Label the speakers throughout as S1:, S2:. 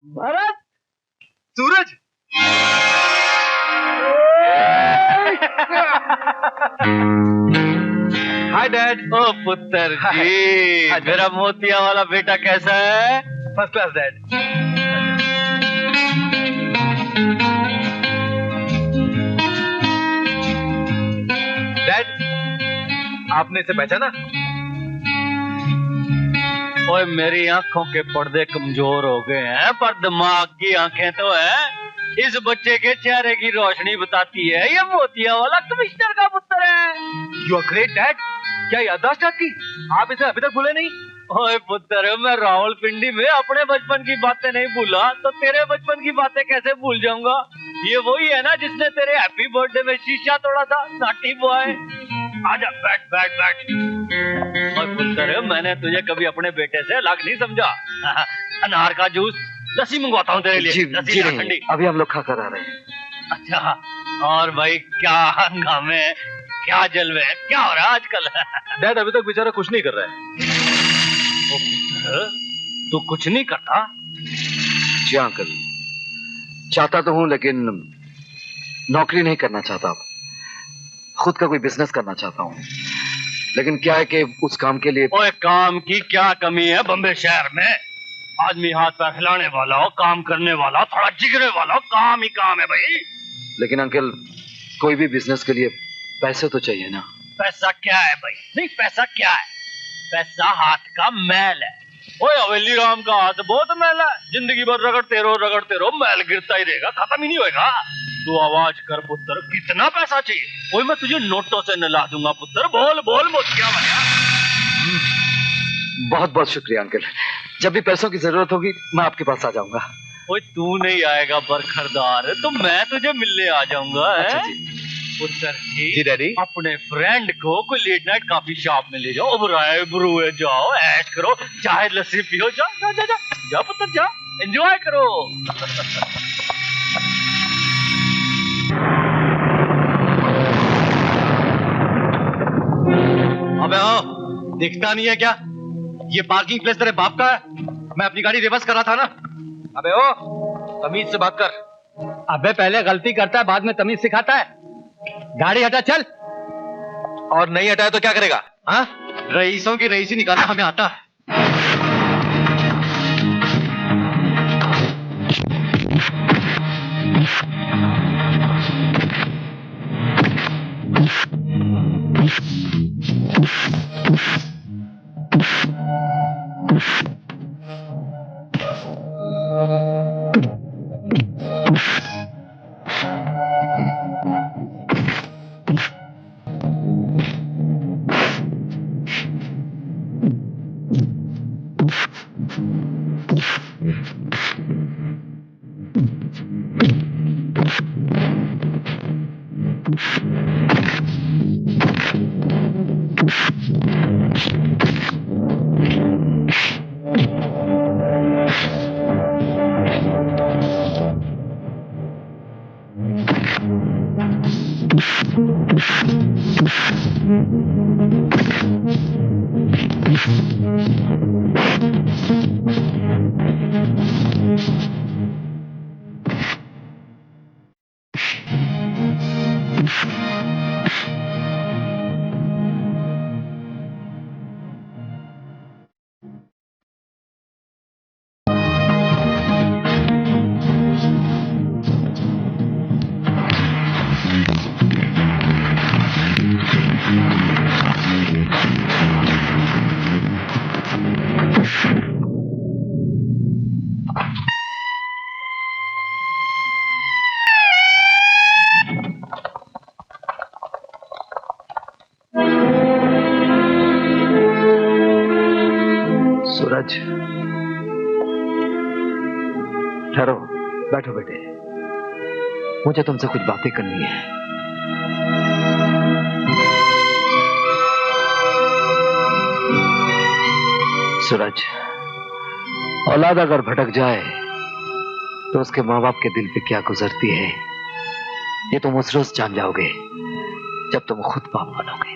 S1: भारत, सूरज। Hi dad.
S2: ओ पुत्र जी, मेरा मोतिया वाला बेटा कैसा है?
S1: First class dad. डैड, आपने इसे पहचाना?
S2: ओए मेरी आंखों के पर्दे कमजोर हो गए हैं, पर दिमाग की आंखें तो है। इस बच्चे के चेहरे की रोशनी बताती है ये मोतिया वाला कमिश्नर का पुत्र है।
S1: You are great dad. क्या याददाश्त आपकी, आप इसे अभी तक भूले नहीं?
S2: ओए पुत्र, मैं रावलपिंडी में अपने बचपन की बातें नहीं भूला तो तेरे बचपन की बातें कैसे भूल जाऊंगा? ये वही है ना जिसने तेरे हैप्पी बर्थडे में शीशा तोड़ा था, नाटी बॉय। आजा, बैठ बैठ बैठ। ओए पुत्र, मैंने तुझे कभी अपने बेटे से अलग नहीं समझा। अनार का जूस, लस्सी मंगवाता हूँ तेरे लिए।
S3: जी नहीं, अभी हम लोग खा कर आ रहे हैं।
S2: अच्छा, और भाई क्या हंगामे, क्या जलवे, क्या हो रहा है आजकल?
S1: डैड अभी तक बेचारा कुछ नहीं कर रहा है।
S2: तू कुछ नहीं करता?
S3: जी अंकल, चाहता तो हूं लेकिन नौकरी नहीं करना चाहता। खुद का कोई बिजनेस करना चाहता हूं, लेकिन क्या है कि उस काम के लिए।
S2: ओए काम की क्या कमी है बम्बे शहर में? आदमी हाथ पैर हिलाने वाला हो, काम करने वाला, थोड़ा जिगरे वाला हो, काम ही काम है भाई।
S3: लेकिन अंकल, कोई भी बिजनेस के लिए पैसे तो चाहिए ना।
S2: पैसा क्या है भाई? नहीं, पैसा क्या है? पैसा हाथ का मैल है। ओए हवेली राम का हाथ बहुत मैल है, जिंदगी भर रगड़ते रहो मैल गिरता ही रहेगा, खत्म ही नहीं होएगा। तू आवाज कर पुत्र, कितना पैसा चाहिए? ओए मैं तुझे नोटों से नला दूंगा पुत्र, बोल बोल मोतिया वाला।
S3: बहुत बहुत शुक्रिया अंकल। जब भी पैसों की जरूरत होगी मैं आपके पास आ जाऊंगा।
S2: ओए तू नहीं आएगा बरखरदार, तो मैं तुझे मिलने आ जाऊंगा।
S3: अच्छा जी।
S2: पुत्र
S1: जी डैडी।
S2: अपने फ्रेंड को कोई लेट नाइट कॉफी शॉप में ले जाओ, उबराए बुरुए जाओ, ऐश करो, चाहे लस्सी पियो, जा जा जा जा, जा पुत्र जा, एंजॉय करो।
S1: अबे ओ, दिखता नहीं है क्या? ये पार्किंग प्लेस तेरे बाप का है? मैं अपनी गाड़ी रिवर्स कर रहा था ना। अबे ओ, तमीज से बात कर।
S4: अबे पहले गलती करता है, बाद में तमीज सिखाता है। गाड़ी हटा चल।
S1: और नहीं हटाया तो क्या करेगा? हाँ, रईसों की रईसी निकालना हमें आता है।
S3: सूरज, ठहरो, बैठो बेटे, मुझे तुमसे कुछ बातें करनी है। सूरज, औलाद अगर भटक जाए तो उसके माँ बाप के दिल पे क्या गुजरती है ये तुम उस रोज जान जाओगे जब तुम खुद बाप बनोगे।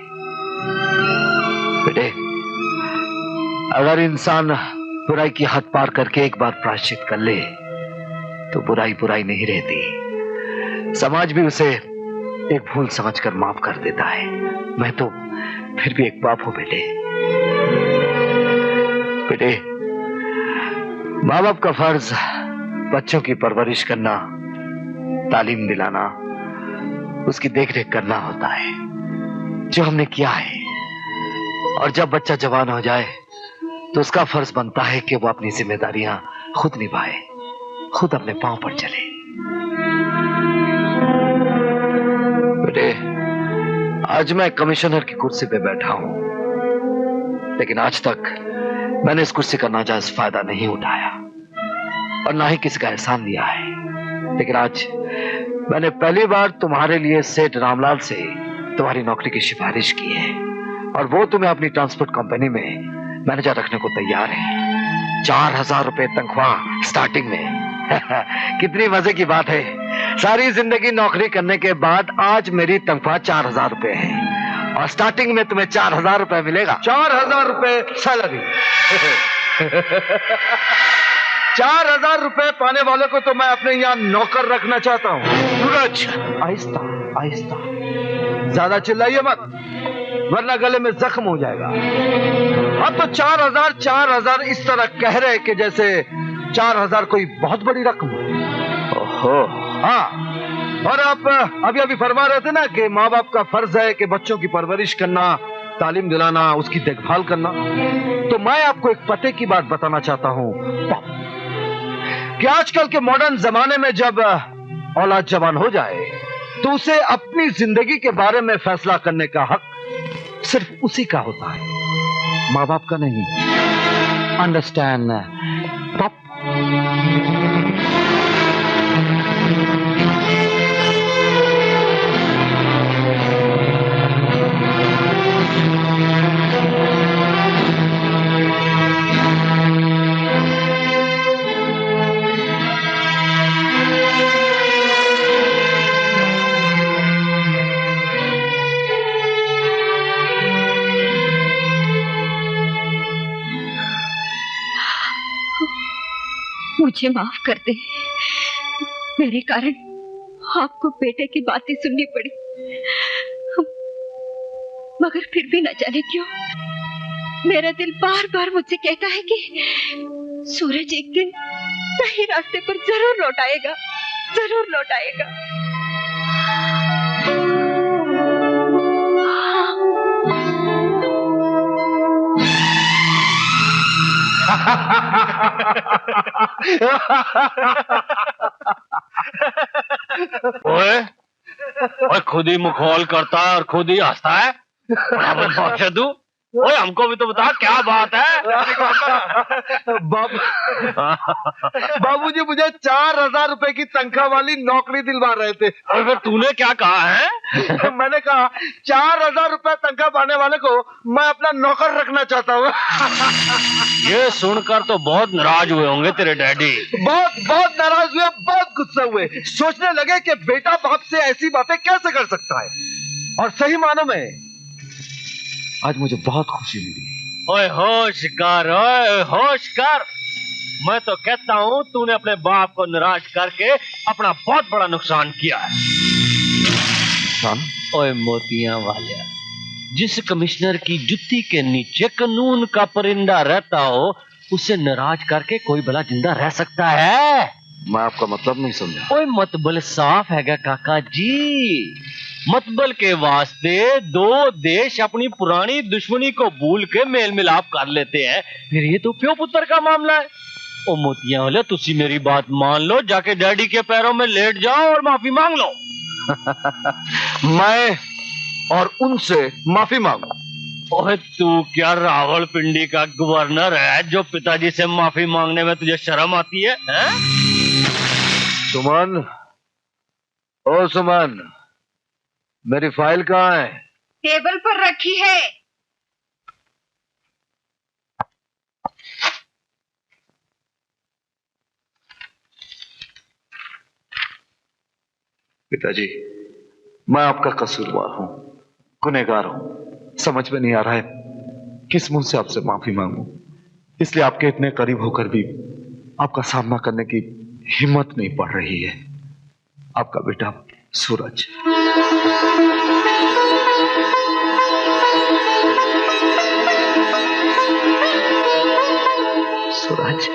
S3: बेटे, अगर इंसान बुराई की हद पार करके एक बार प्रायश्चित कर ले तो बुराई बुराई नहीं रहती, समाज भी उसे एक भूल समझकर माफ कर देता है। मैं तो फिर भी एक बाप हूं बेटे। बेटे, माँ बाप का फर्ज बच्चों की परवरिश करना, तालीम दिलाना, उसकी देखरेख करना होता है, जो हमने किया है। और जब बच्चा जवान हो जाए तो उसका फर्ज बनता है कि वो अपनी जिम्मेदारियां खुद निभाए, खुद अपने पांव पर चले। बेटे, आज मैं कमिश्नर की कुर्सी पे बैठा हूं, लेकिन आज तक मैंने इस कुर्सी का नाजायज फायदा नहीं उठाया और ना ही किसी का एहसान दिया है। लेकिन आज मैंने पहली बार तुम्हारे लिए सेठ रामलाल से तुम्हारी नौकरी की सिफारिश की है और वो तुम्हें अपनी ट्रांसपोर्ट कंपनी में मैनेजर रखने को तैयार है। 4000 रुपए तनख्वाह स्टार्टिंग में। कितनी मजे की बात है। सारी जिंदगी नौकरी करने के बाद आज मेरी तनख्वाह 4000 रुपए है और स्टार्टिंग में तुम्हें 4000 रुपए मिलेगा।
S1: 4000 रुपए सैलरी। 4000 रुपए पाने वाले को तो मैं अपने यहाँ नौकर रखना चाहता हूँ। सूरज, आहिस्ता आहिस्ता, ज्यादा चिल्लाइए मत वरना गले में जख्म हो जाएगा। अब तो 4000 इस तरह कह रहे कि जैसे 4000 कोई बहुत बड़ी रकम हो। ओहो, हाँ। और आप अभी अभी फरमा रहे थे ना कि माँ बाप का फर्ज है कि बच्चों की परवरिश करना, तालीम दिलाना, उसकी देखभाल करना। तो मैं आपको एक पते की बात बताना चाहता हूँ कि आजकल के मॉडर्न जमाने में जब औलाद जवान हो जाए तो उसे अपनी जिंदगी के बारे में फैसला करने का हक सिर्फ उसी का होता है, माँ बाप का नहीं। अंडरस्टैंड पप?
S5: मुझे माफ कर दे, मेरे कारण आपको बेटे की बातें सुननी पड़ी। मगर फिर भी न जाने क्यों मेरा दिल बार बार मुझसे कहता है कि सूरज एक दिन सही रास्ते पर जरूर लौट आएगा, जरूर लौट आएगा।
S2: ओए, ओए खुद ही मुखौल करता है और खुद ही हंसता है। बड़ा तू। ओए हमको भी तो बता क्या बात है।
S1: बाबूजी मुझे 4000 रुपए की तनख्वाह वाली नौकरी दिलवा रहे थे।
S2: और फिर तूने क्या कहा है?
S1: मैंने कहा 4000 रुपए तनख्वाह पाने वाले को मैं अपना नौकर रखना चाहता हूँ।
S2: ये सुनकर तो बहुत नाराज हुए होंगे तेरे डैडी।
S1: बहुत नाराज हुए, बहुत गुस्सा हुए। सोचने लगे कि बेटा बाप से ऐसी बातें कैसे कर सकता है। और सही मानों में आज मुझे बहुत खुशी मिली।
S2: ओए होश कर। मैं तो कहता हूँ तूने अपने बाप को नाराज करके अपना बहुत बड़ा नुकसान किया है।
S1: नुकसान?
S2: ओए मोतियां वाले, जिस कमिश्नर की जुत्ती के नीचे कानून का परिंदा रहता हो उसे नाराज करके कोई भला जिंदा रह सकता है?
S1: मैं आपका मतलब नहीं समझा।
S2: ओए मतबल साफ है काका जी। मतबल के वास्ते दो देश अपनी पुरानी दुश्मनी को भूल के मेल मिलाप कर लेते हैं। फिर ये तो प्यो पुत्र का मामला है। ओ मोतियां वाले, तुसी मेरी बात मान लो, जाके डैडी के पैरों में लेट जाओ और माफी मांग लो।
S1: मैं और उनसे माफी मांगू?
S2: ओए तू क्या रावलपिंडी का गवर्नर है जो पिताजी से माफी मांगने में तुझे शर्म आती है?
S1: सुमन, ओ सुमन, मेरी फाइल कहाँ है?
S5: टेबल पर रखी है।
S3: पिताजी, मैं आपका कसूरवार हूं, गुनहगार हूं। समझ में नहीं आ रहा है किस मुंह से आपसे माफी मांगूं। इसलिए आपके इतने करीब होकर भी आपका सामना करने की
S1: हिम्मत नहीं पड़ रही है। आपका बेटा सूरज।
S3: सूरज,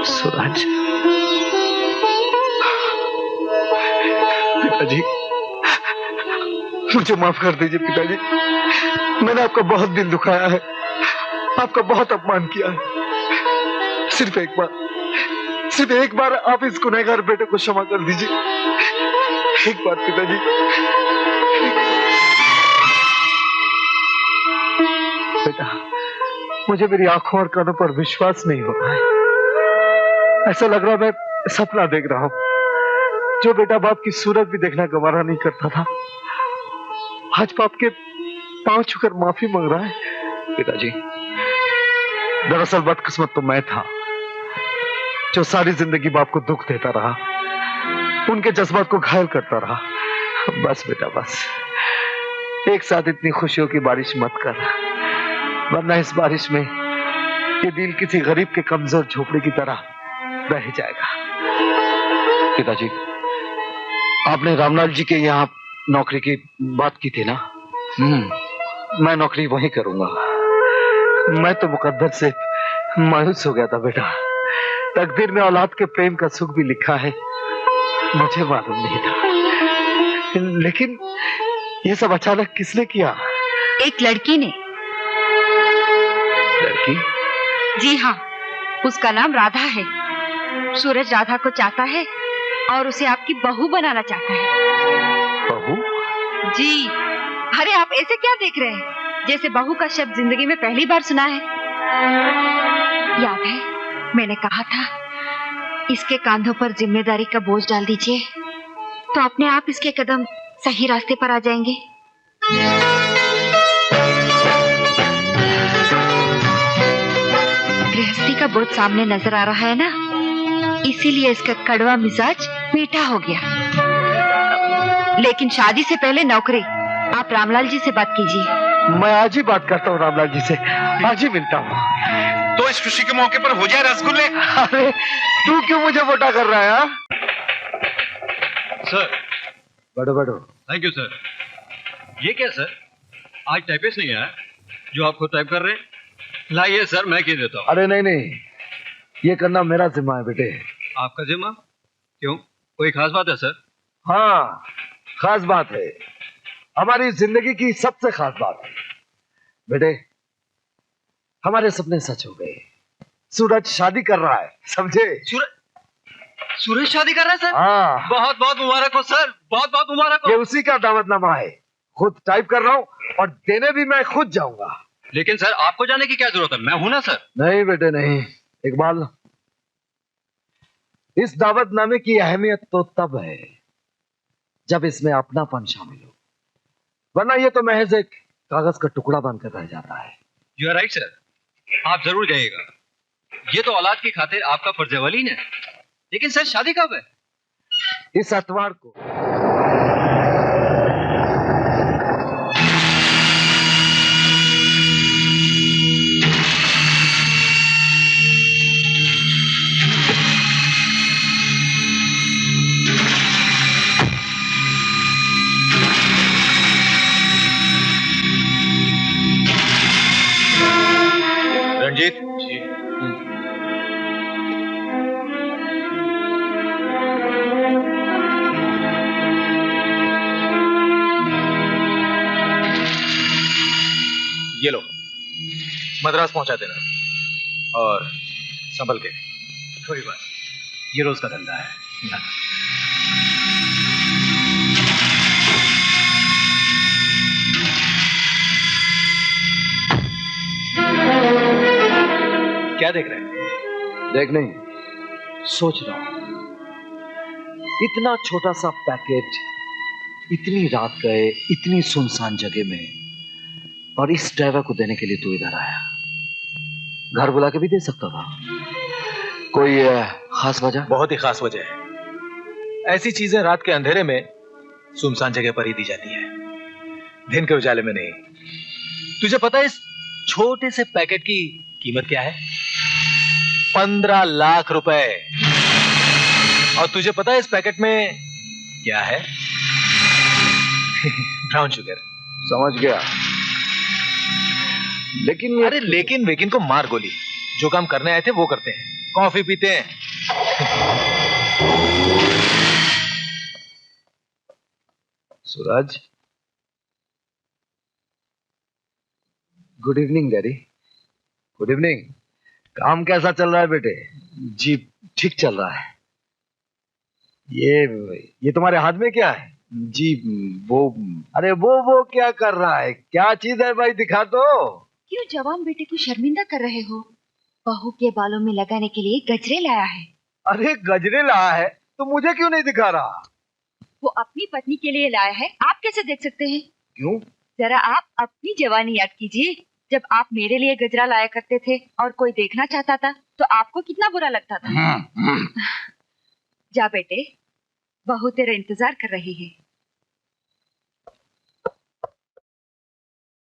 S3: सूरज।
S1: पिताजी, मुझे माफ कर दीजिए पिताजी। मैंने आपका बहुत दिल दुखाया है, आपका बहुत अपमान किया है। सिर्फ एक बार आप इस गुनहगार बेटे को क्षमा कर दीजिए। एक बार पिताजी। बेटा, मुझे मेरी आंखों और कानों पर विश्वास नहीं हो रहा है। ऐसा लग रहा है मैं सपना देख रहा हूं। जो बेटा बाप की सूरत भी देखना गवारा नहीं करता था, आज बाप के पांव छूकर माफी मांग रहा है। पिताजी, दरअसल बदकिस्मत तो मैं था जो सारी जिंदगी बाप को दुख देता रहा, उनके जज्बात को घायल करता रहा। बस बेटा बस, एक साथ इतनी खुशियों की बारिश मत कर, वरना इस बारिश में ये दिल किसी गरीब के कमजोर झोपड़ी की तरह रह जाएगा।
S3: पिताजी, आपने रामलाल जी के यहाँ नौकरी की बात की थी ना? मैं नौकरी वहीं करूंगा।
S1: मैं तो मुकद्दर से मायूस हो गया था बेटा। तकदीर में औलाद के प्रेम का सुख भी लिखा है, मुझे मालूम नहीं था। लेकिन ये सब अचानक किसने किया?
S5: एक लड़की ने।
S1: लड़की?
S5: जी हाँ, उसका नाम राधा है। सूरज राधा को चाहता है और उसे आपकी बहू बनाना चाहता है।
S1: बहू?
S5: जी। अरे आप ऐसे क्या देख रहे हैं, जैसे बहू का शब्द जिंदगी में पहली बार सुना है। याद है मैंने कहा था इसके कांधों पर जिम्मेदारी का बोझ डाल दीजिए तो अपने आप इसके कदम सही रास्ते पर आ जाएंगे। गृहस्थी का बोझ सामने नजर आ रहा है ना, इसीलिए इसका कड़वा मिजाज मीठा हो गया। लेकिन शादी से पहले नौकरी। आप रामलाल जी से बात कीजिए।
S1: मैं आज ही बात करता हूँ रामलाल जी से, आज ही मिलता हूँ।
S6: तो इस खुशी के मौके पर हो जाए रसगुल्ले।
S1: अरे तू क्यों मुझे वोटा कर रहा है?
S2: सर।
S1: बढ़ो।
S2: Thank you sir. ये क्या सर, आज टाइपिस्ट नहीं आया जो आपको टाइप कर रहे हैं? लाइए सर, मैं की देता हूँ।
S1: अरे नहीं, ये करना मेरा जिम्मा है बेटे।
S2: आपका जिम्मा? क्यों, कोई खास बात है सर?
S1: हाँ, खास बात है, हमारी जिंदगी की सबसे खास बात है बेटे। हमारे सपने सच हो गए। सूरज शादी कर रहा है, समझे?
S2: सूरज शादी कर रहा है सर?
S1: हाँ।
S2: बहुत बहुत मुबारक हो सर, बहुत बहुत मुबारक हो।
S1: ये उसी का दावतनामा है, खुद टाइप कर रहा हूँ और देने भी मैं खुद जाऊंगा।
S2: लेकिन सर आपको जाने की क्या जरूरत है, मैं हूं ना सर।
S1: नहीं बेटे नहीं, इकबाल, इस दावतनामे की अहमियत तो तब है जब इसमें अपनापन शामिल हो, वरना ये तो महज एक कागज का टुकड़ा बनकर रह जाता है।
S2: यू आर राइट सर, आप जरूर जाइएगा। ये तो औलाद की खातिर आपका फर्ज वलीन है। लेकिन सर शादी कब है?
S1: इस अतवार को।
S6: रंजीत जी, ये लो, मद्रास पहुंचा देना और संभल के।
S2: कोई बात, ये रोज का धंधा है। क्या देख रहे हैं?
S1: देख नहीं, सोच रहा हूं। इतना छोटा सा पैकेट, इतनी रात गए, इतनी सुनसान जगह में, और इस ड्राइवर को देने के लिए तू इधर आया। घर बुला के भी दे सकता था। कोई खास वजह?
S6: बहुत ही खास वजह है। ऐसी चीजें रात के अंधेरे में सुनसान जगह पर ही दी जाती है, दिन के उजाले में नहीं। तुझे पता है इस छोटे से पैकेट की कीमत क्या है? 15 लाख रुपए। और तुझे पता है इस पैकेट में क्या है? Brown sugar.
S1: समझ गया, लेकिन
S6: अरे लेकिन वेकिन को मार गोली। जो काम करने आए थे वो करते हैं, कॉफी पीते हैं।
S1: Suraj, good evening daddy. Good evening. काम कैसा चल रहा है बेटे?
S3: जी ठीक चल रहा है।
S1: ये तुम्हारे हाथ में क्या है?
S3: जी वो
S1: अरे वो क्या कर रहा है? क्या चीज है भाई, दिखा तो।
S5: क्यों जवान बेटे को शर्मिंदा कर रहे हो? बहू के बालों में लगाने के लिए गजरे लाया है।
S1: अरे गजरे लाया है तो मुझे क्यों नहीं दिखा रहा?
S5: वो अपनी पत्नी के लिए लाया है, आप कैसे देख सकते हैं?
S1: क्यों?
S5: जरा आप अपनी जवानी याद कीजिए, जब आप मेरे लिए गजरा लाया करते थे और कोई देखना चाहता था तो आपको कितना बुरा लगता था। जा बेटे, बहू तेरा इंतजार कर रही है।